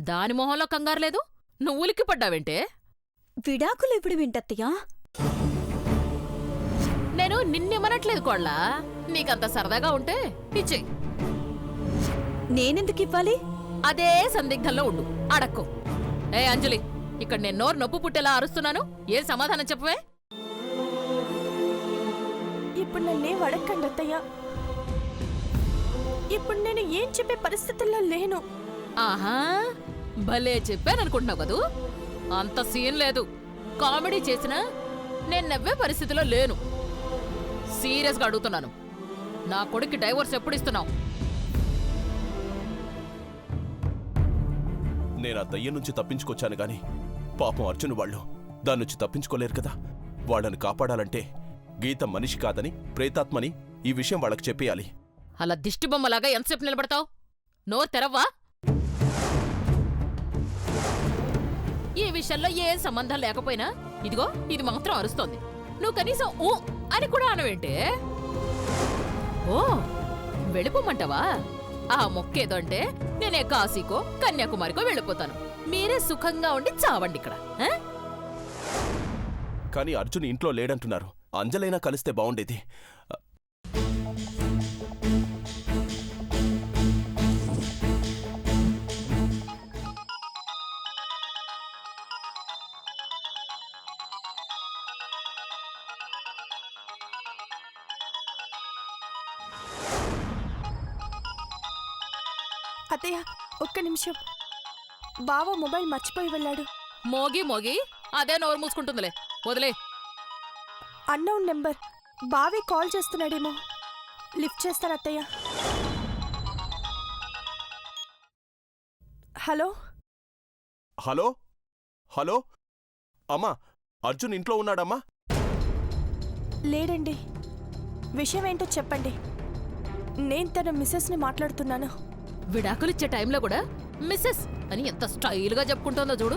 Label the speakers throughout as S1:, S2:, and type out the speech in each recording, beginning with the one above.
S1: దాని మొహంలో కంగారు లేదు, నువ్వు ఉలిక్కి పడ్డావేంటే?
S2: విడాకులెప్పుడు వింటత్తయ్యా?
S1: నేను నిన్నిమ్మనట్లేదు కోళ్ళ, నీకంత సరదాగా ఉంటే ఇచ్చేయి.
S2: నేనెందుకివ్వాలి?
S1: అదే సందిగ్ధంలో ఉండు, అడక్కో. ఏ అంజలి, ఇక్కడ నేను నోరు నొప్పు పుట్టేలా అరుస్తున్నాను, ఏం సమాధానం చెప్పవే?
S3: ఇప్పుడు నన్నేం అడక్కండి అత్తయ్య. ఇప్పుడు నేను ఏం చెప్పే పరిస్థితుల్లో లేను.
S1: ఆహా, భలే చెప్పాననుకుంటున్నావు కదూ. అంత సీన్ లేదు. కామెడీ చేసినా నేను నవ్వే పరిస్థితిలో లేను. సీరియస్గా అడుగుతున్నాను, నా కొడుక్కి డైవోర్స్ ఎప్పుడు ఇస్తున్నావు?
S4: నేను ఆ దయ్యం నుంచి తప్పించుకొచ్చాను గాని పాపం అర్జున్ వాళ్ళు దాని నుంచి తప్పించుకోలేరు కదా. వాళ్ళని కాపాడాలంటే గీత మనిషి కాదని, ప్రేతాత్మని ఈ విషయం వాళ్ళకి చెప్పేయాలి.
S1: అలా దిష్టిబొమ్మలాగా ఎంతసేపు నిలబడతావు? నోరు తెరవ్వా? ఈ విషయంలో ఏ సంబంధం లేకపోయినా ఇదిగో ఇది మాత్రం అరుస్తోంది. నువ్వు కనీసం ఊ అని కూడా అనవేంటే? ఓ, వెళ్ళిపోమంటావా? ఆ మొక్కేదో అంటే నేనే కాశీకో కన్యాకుమారికో వెళ్ళిపోతాను. మీరే సుఖంగా ఉండి చావండి ఇక్కడ.
S4: కానీ అర్జున్ ఇంట్లో లేడంటున్నారు. అంజలైనా కలిస్తే బావుండేది.
S3: అత్తయ్య ఒక్క నిమిషం, బావ మొబైల్ మర్చిపోయి వెళ్ళాడు.
S1: మోగి మోగి అదే నోరు మూసుకుంటుందిలే, వదిలే.
S3: అన్నోన్ నెంబర్, బావే కాల్ చేస్తున్నాడేమో, లిఫ్ట్ చేస్తాను అత్తయ్య. హలో
S4: హలో హలో అమ్మా, అర్జున్ ఇంట్లో ఉన్నాడమ్మా?
S3: లేడండి. విషయం ఏంటో చెప్పండి. నేను తన మిస్సెస్ని మాట్లాడుతున్నాను.
S1: విడాకులిచ్చే టైంలో కూడా మిస్సెస్ అని ఎంత స్టైల్గా చెప్పుకుంటోందో చూడు.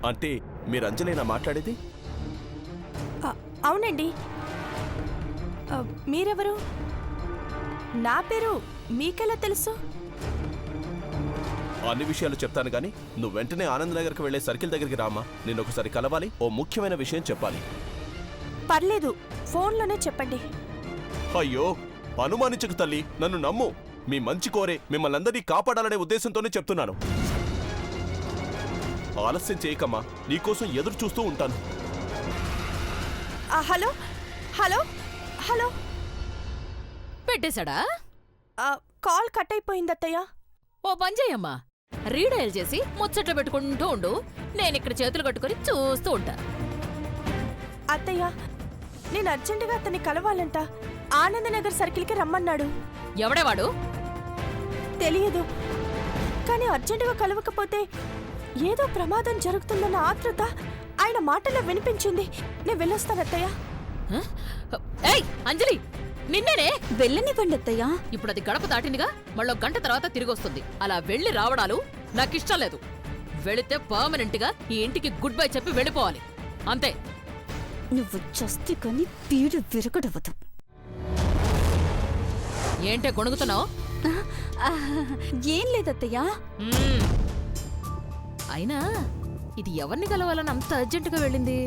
S4: అంటే మీరు అంజలేనా మాట్లాడేది?
S3: అవునండి. మీరెవరు? నా పేరు మీకెలా తెలుసు?
S4: అన్ని విషయాలు చెప్తాను గాని నువ్వు వెంటనే ఆనంద్ నగర్కి వెళ్లే సర్కిల్ దగ్గరికి రామ్మా. నేను ఒకసారి కలవాలి, ఓ ముఖ్యమైన విషయం చెప్పాలి.
S3: పర్లేదు, ఫోన్లోనే చెప్పండి.
S4: అయ్యో, అనుమానించకు తల్లి, నన్ను నమ్ము. మీ మంచి కోరే మిమ్మల్ని అందరినీ కాపాడాలనే ఉద్దేశంతోనే చెప్తున్నాను. ఆలస్యం చేయకమ్మా, నీకోసం ఎదురు చూస్తూ ఉంటాను.
S3: హలో హలో హలో
S1: పెట్టేశాడా?
S3: కాల్ కట్ అయిపోయింది అత్తయ్య.
S1: ఓ పని చేయమ్మా, రీడయల్ చేసి ముచ్చట్లు పెట్టుకుంటూ ఉండు, నేనిక్కడ చేతులు కట్టుకుని చూస్తూ ఉంటా.
S3: అత్తయ్య, నేను అర్జెంటుగా అతన్ని కలవాలంట. ఆనందనగర్ సర్కిల్కి రమ్మన్నాడు.
S1: ఎవడేవాడు?
S3: తెలియదు, కానీ అర్జెంటుగా కలవకపోతే ఏదో ప్రమాదం జరుగుతుందన్న ఆతృత ఆయన మాటల్లో వినిపించింది. నేను వెళ్ళొస్తాను అత్తయ్య.
S1: ఏయ్ అంజలి, నిన్నేనే.
S2: వెళ్ళనివ్వండి అత్తయ్యా.
S1: ఇప్పుడు అది గడప దాటిందిగా, మళ్ళీ గంట తర్వాత తిరిగొస్తుంది. అలా వెళ్ళి రావడాలు నాకిష్టం లేదు. వెళితే పర్మనెంట్ గా ఈ ఇంటికి గుడ్ బై చెప్పి వెళ్ళిపోవాలి, అంతే.
S2: నువ్వు చస్తే కానీ పీడు విరగడవదు.
S1: ఏంటే గొణుగుతున్నావు?
S2: ఏం లేదత్తయ్యా.
S1: అయినా ఇది ఎవరిని కలవాలని అంత అర్జెంటుగా వెళ్ళింది?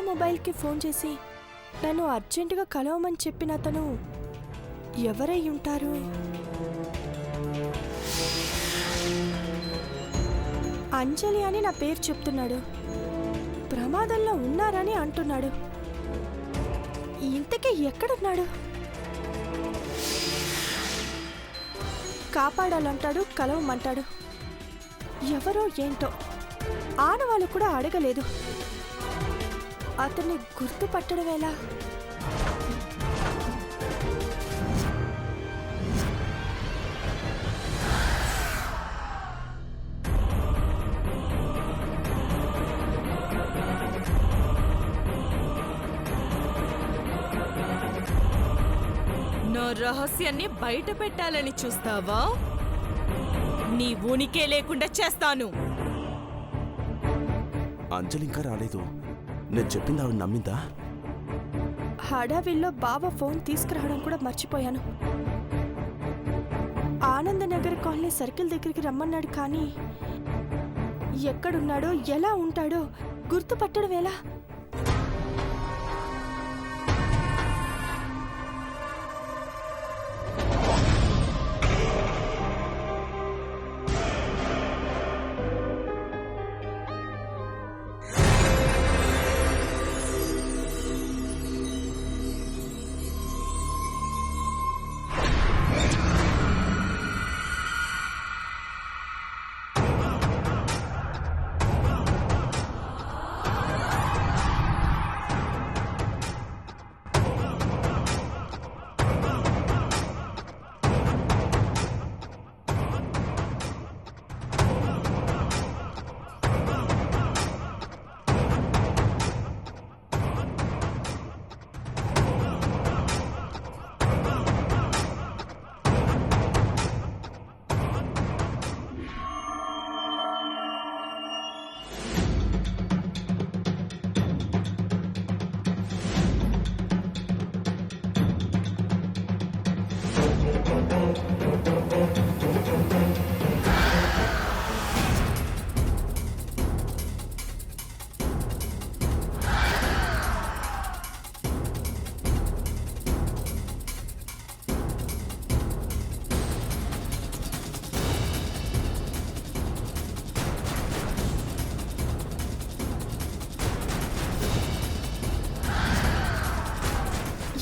S3: మొబైల్కి ఫోన్ చేసి నన్ను అర్జెంటుగా కలవమని చెప్పిన అతను ఎవరై ఉంటారు? అంజలి అని నా పేరు చెప్తున్నాడు. ప్రమాదంలో ఉన్నారని అంటున్నాడు. ఇంతకీ ఎక్కడున్నాడు? కాపాడాలంటాడు, కలవమంటాడు. ఎవరో ఏంటో ఆడవాళ్ళు కూడా అడగలేదు. అతన్ని గుర్తుపట్టడమేలా?
S5: నా రహస్యాన్ని బయట పెట్టాలని చూస్తావా? నీ ఉనికే లేకుండా చేస్తాను.
S4: అంజలి ఇంకా రాలేదు. నేను చెప్పింది ఆవిడ నమ్మిందా?
S3: హడావిల్లో బావ ఫోన్ తీసుకురావడం కూడా మర్చిపోయాను. ఆనందనగర్ కాలనీ సర్కిల్ దగ్గరికి రమ్మన్నాడు, కానీ ఎక్కడున్నాడో ఎలా ఉంటాడో గుర్తుపట్టడం ఎలా?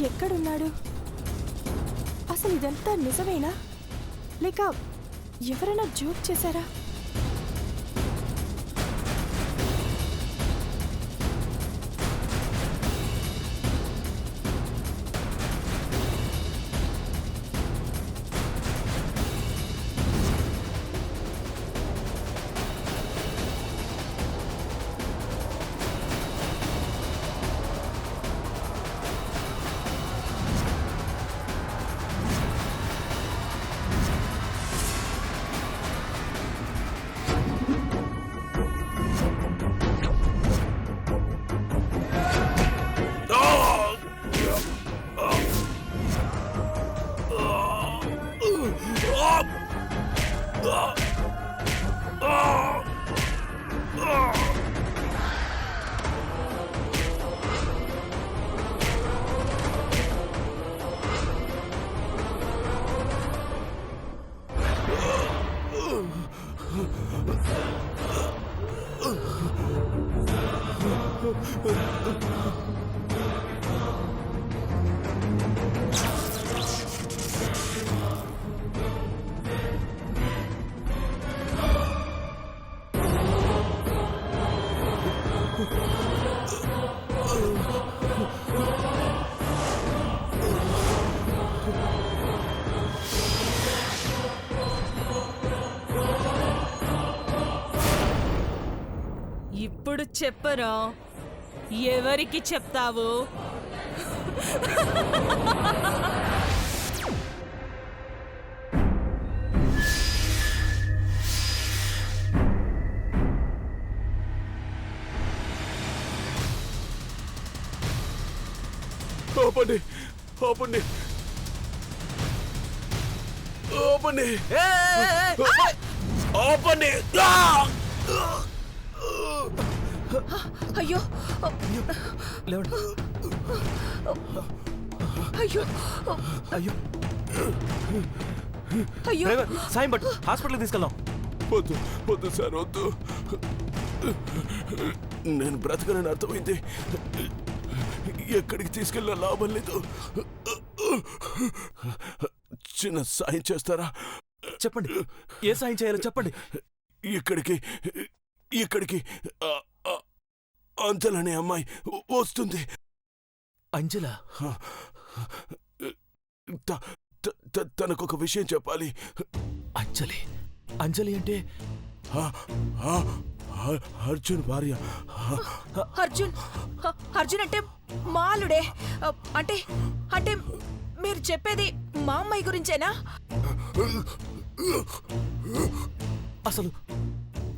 S3: ఎక్కడున్నాడు? అసలు ఇదంతా నిజమేనా, లేక ఎవరైనా జోక్ చేశారా?
S5: ఇప్పుడు చెప్పరా, ఎవరికి చెప్తావు?
S4: ఆపండి, ఆపండి, ఆపండి, ఆపండి!
S3: అయ్యో అయ్యో
S6: అయ్యో
S3: అయ్యో
S6: డ్రైవర్ సాయం పట్టు, హాస్పిటల్కి తీసుకెళ్దాం.
S4: వద్దు వద్దు సార్, వద్దు. నేను బ్రతకనని అర్థమైంది. ఎక్కడికి తీసుకెళ్ళినా లాభం లేదు. చిన్న సాయం చేస్తారా?
S6: చెప్పండి, ఏ సాయం చేయాలో చెప్పండి.
S4: ఇక్కడికి అంజల్ అనే అమ్మాయి వస్తుంది.
S6: అంజల?
S4: తనకొక విషయం చెప్పాలి.
S6: అంజలి? అంజలి అంటే
S4: అర్జున్ భార్య.
S3: అర్జున్ అంటే మాలుడే. అంటే అంటే మీరు చెప్పేది మా అమ్మాయి గురించేనా?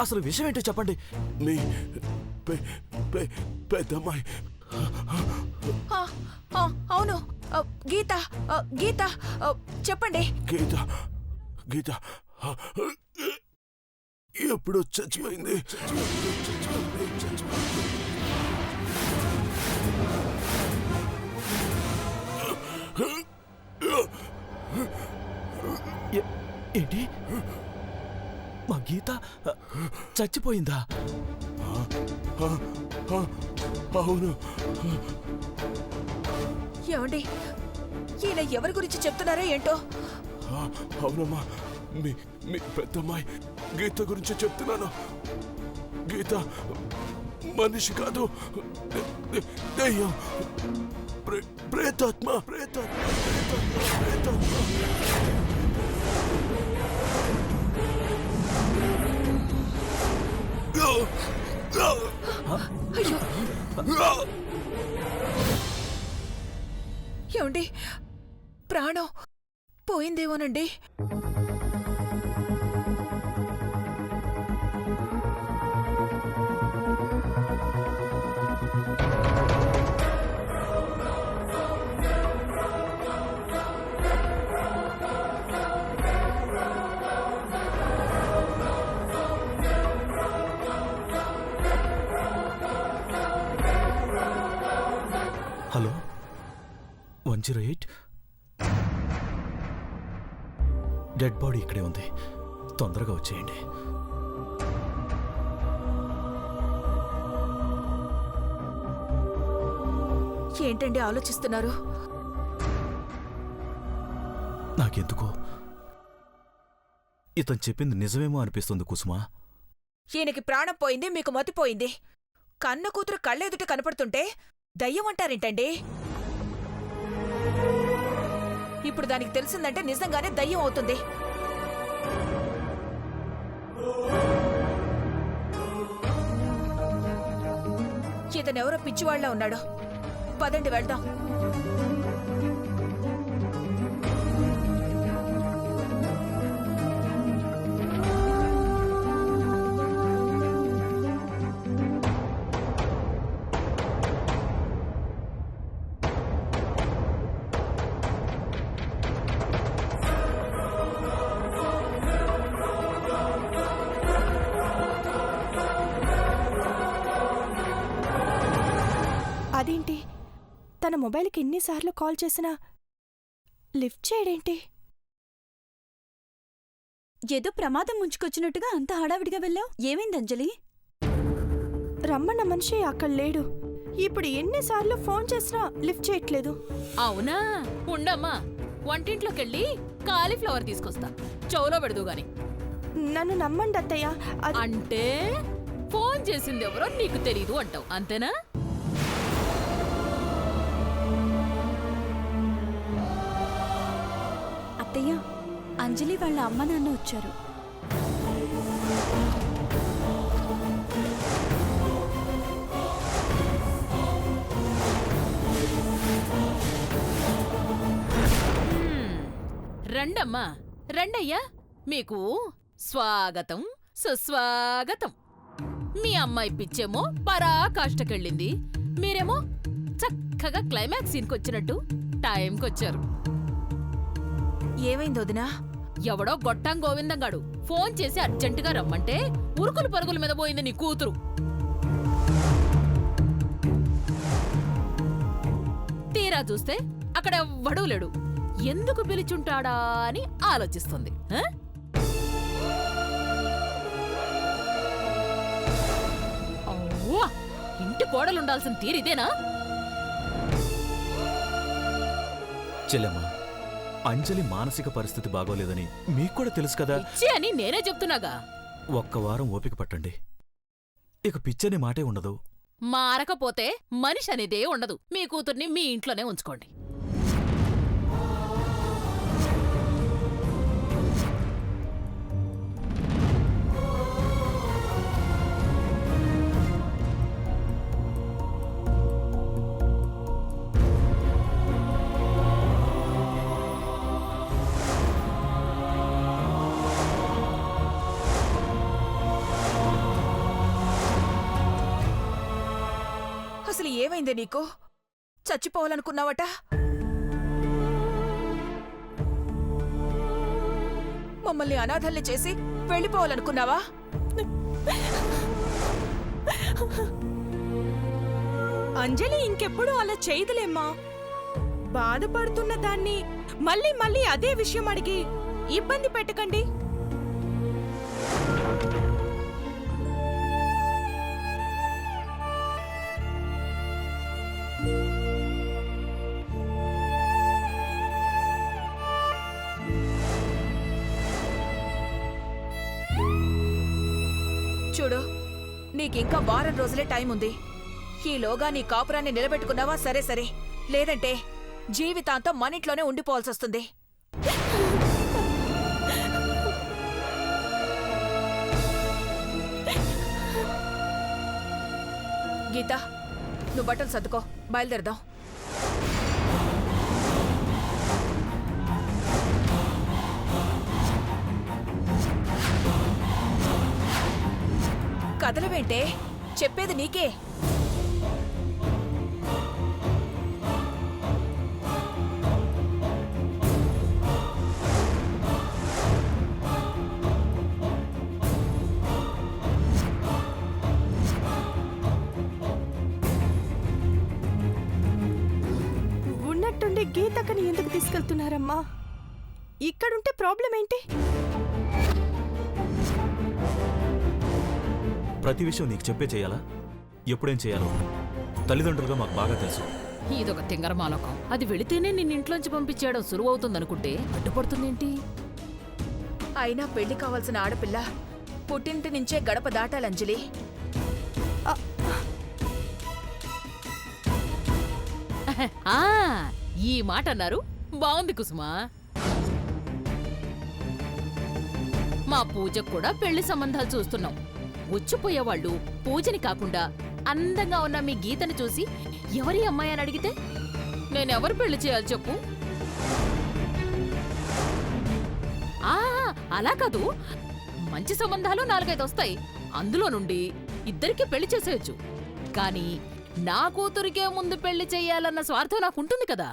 S6: అసలు విషయం ఏంటో చెప్పండి.
S4: మీ పెద్దమ్మాయి.
S3: అవును, గీత. గీత చెప్పండి.
S4: గీత ఎప్పుడు చచ్చిపోయింది.
S6: ఏంటి? మా గీత చచ్చిపోయిందా?
S4: అవును.
S3: ఏమండి, ఈయన ఎవరి గురించి చెప్తున్నారో ఏంటో?
S4: అవునమ్మా, మీ పెద్దమ్మాయి గీత గురించి చెప్తున్నాను. గీత మనిషి కాదు, దెయ్యం, ప్రేతాత్మ.
S3: ఏమండి, ప్రాణం పోయిందేమోనండి.
S6: హలో, 108. డెడ్ బాడీ ఇక్కడే ఉంది, తొందరగా వచ్చేయండి.
S3: ఏంటండి ఆలోచిస్తున్నారు?
S6: నాకెందుకో ఇతను చెప్పింది నిజమేమో అనిపిస్తుంది కుసుమా.
S3: ఈయనకి ప్రాణం పోయింది, మీకు మతిపోయింది. కన్న కూతురు కళ్ళెదుట కనపడుతుంటే దయ్యం అంటారేంటండి? ఇప్పుడు దానికి తెలిసిందంటే నిజంగానే దయ్యం అవుతుంది. ఇతనెవరో పిచ్చివాళ్లా ఉన్నాడు. పదండి వెళ్దాం. అదేంటి, తన మొబైల్కి ఎన్నిసార్లు కాల్ చేసినా లిఫ్ట్ చేయడేంటి?
S2: ఏదో ప్రమాదం ముంచుకొచ్చినట్టుగా అంత హడావిడిగా వెళ్ళావు. ఏమైంది అంజలి?
S3: రమ్మన్న మనిషి అక్కడ లేడు. ఇప్పుడు ఎన్నిసార్లు ఫోన్ చేసినా లిఫ్ట్ చేయట్లేదు.
S1: అవునా? ఉండమ్మా, వంటింట్లోకెళ్ళి కాలీఫ్లవర్ తీసుకొస్తా, చెవులో పెడదు గాని.
S3: నన్ను నమ్మండి అత్తయ్య.
S1: అంటే ఫోన్ చేసింది ఎవరో నీకు తెలీదు అంటావు, అంతేనా?
S2: అత్తయ్య, అంజలి వాళ్ళ అమ్మ నాన్న వచ్చారు.
S1: రండమ్మా, రండయ్యా, మీకు స్వాగతం సుస్వాగతం. మీ అమ్మాయి పిచ్చేమో పరాకాష్ఠకెళ్ళింది, మీరేమో చక్కగా క్లైమాక్స్ సీన్కొచ్చినట్టు టైంకొచ్చారు.
S3: ఏమైంది వదినా?
S1: ఎవడో గొట్టం గోవిందంగాడు ఫోన్ చేసి అర్జెంటుగా రమ్మంటే ఉరుకులు పరుగుల మీద పోయింది నీ కూతురు. తీరా చూస్తే అక్కడ ఎవ్వడూ లేడు. ఎందుకు పిలిచుంటాడా అని ఆలోచిస్తుంది. ఇంటి కోడలుండాల్సిన తీరిదేనా?
S6: చెల్లెమ్మా, అంజలి మానసిక పరిస్థితి బాగోలేదని మీకు కూడా తెలుసు కదా.
S1: పిచ్చి అని నేనే చెప్తున్నాగా.
S6: ఒక్క వారం ఓపిక పట్టండి, ఇక పిచ్చని మాటే ఉండదు.
S1: మారకపోతే మనిషి అనేదే ఉండదు. మీ కూతుర్ని మీ ఇంట్లోనే ఉంచుకోండి.
S3: అసలు ఏమైందే నీకు? చచ్చిపోవాలనుకున్నావట? మమ్మల్ని అనాథల్ని చేసి వెళ్ళిపోవాలనుకున్నావా?
S5: అంజలి ఇంకెప్పుడు అలా చేయదులేమ్మా. బాధపడుతున్న దాన్ని మళ్ళీ మళ్ళీ అదే విషయం అడిగి ఇబ్బంది పెట్టకండి.
S3: చూడు, నీకింకా వారం రోజులే టైం ఉంది. ఈలోగా నీ కాపురాన్ని నిలబెట్టుకున్నావా సరే సరే, లేదంటే జీవితాంతం మనింట్లోనే ఉండిపోవాల్సొస్తుంది. గీత, నువ్వు బట్టలు సర్దుకో, బయలుదేరదాం. కదలవేంటే? చెప్పేది నీకే.
S5: ఉన్నట్టుండి గీతకని ఎందుకు తీసుకెళ్తున్నారమ్మా? ఇక్కడుంటే ప్రాబ్లం ఏంటి?
S6: ప్రతి విషయం నీకు చెప్పే చేయాలా? ఎప్పుడేం చేయాలో తల్లిదండ్రులుగా మాకు బాగా తెలుసు.
S1: ఇదొక తింగరమాలోకం. అది వెళితేనే నిన్నింట్లోంచి పంపించేయడం సులువవుతుందనుకుంటే అడ్డుపడుతుందేంటి?
S3: అయినా పెళ్లి కావాల్సిన ఆడపిల్ల పుట్టింటి నుంచే గడప దాటాలంజలి.
S1: ఆ, ఈ మాట అన్నారు బాగుంది కుసుమా. మా పూజకు కూడా పెళ్లి సంబంధాలు చూస్తున్నాం. వచ్చిపోయేవాళ్ళు పూజని కాకుండా అందంగా ఉన్న మీ గీతను చూసి ఎవరి అమ్మాయి అని అడిగితే నేనెవరు పెళ్లి చేయాలి చెప్పు? ఆ, అలా కాదు, మంచి సంబంధాలు 4-5 వస్తాయి. అందులో నుండి ఇద్దరికి పెళ్లి చేసేయచ్చు. కానీ నా కూతురికే ముందు పెళ్లి చెయ్యాలన్న స్వార్థం నాకుంటుంది కదా.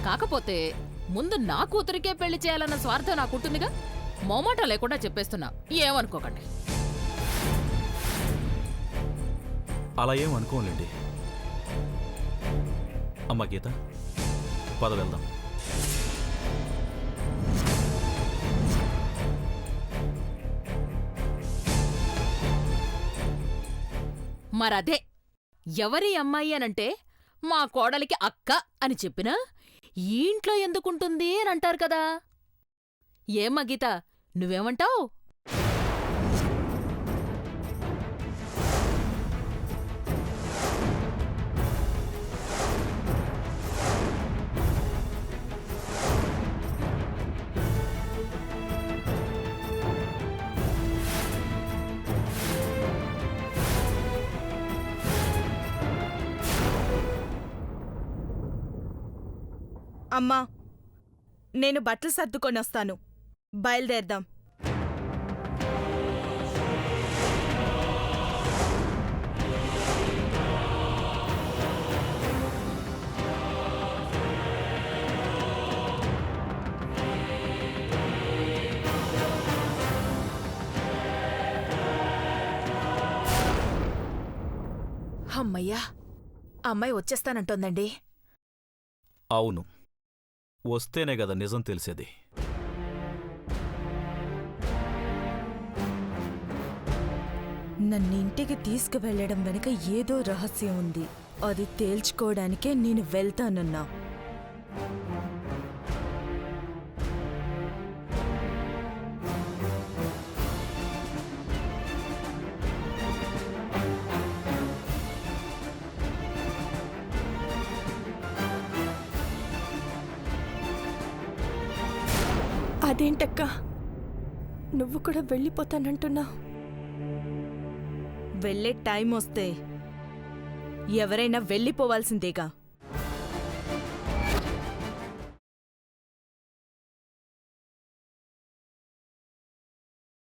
S1: కాకపోతే ముందు నా కూతురికే పెళ్లి చేయాలన్న స్వార్థం నాకుంటుందిగా. మోమాట లేకుండా చెప్పేస్తున్నా, ఏమనుకోకండి.
S6: అలా ఏం అనుకోలేండి. అమ్మా గీత, పద వెళ్దాం.
S1: మరదే, ఎవరి అమ్మాయి అనంటే మా కోడలికి అక్క అని చెప్పినా ఈ ఇంట్లో ఎందుకుంటుంది అని అంటారు కదా. ఏమ్మా గీత, నువ్వేమంటావ్?
S5: అమ్మా, నేను బట్టలు సర్దుకొనొస్తాను. బయలుదేరదాం.
S3: అమ్మయ్యా, అమ్మాయి వచ్చేస్తానంటోందండి.
S6: అవును, వస్తేనే కదా నిజం తెలిసేది.
S5: నన్ను ఇంటికి తీసుకువెళ్లడం వెనుక ఏదో రహస్యం ఉంది. అది తేల్చుకోవడానికే నేను వెళ్తానన్నా.
S7: అదేంటక్కా, నువ్వు కూడా వెళ్ళిపోతానంటున్నావు?
S5: వెళ్ళే టైం వస్తే ఎవరైనా వెళ్ళిపోవాల్సిందేగా.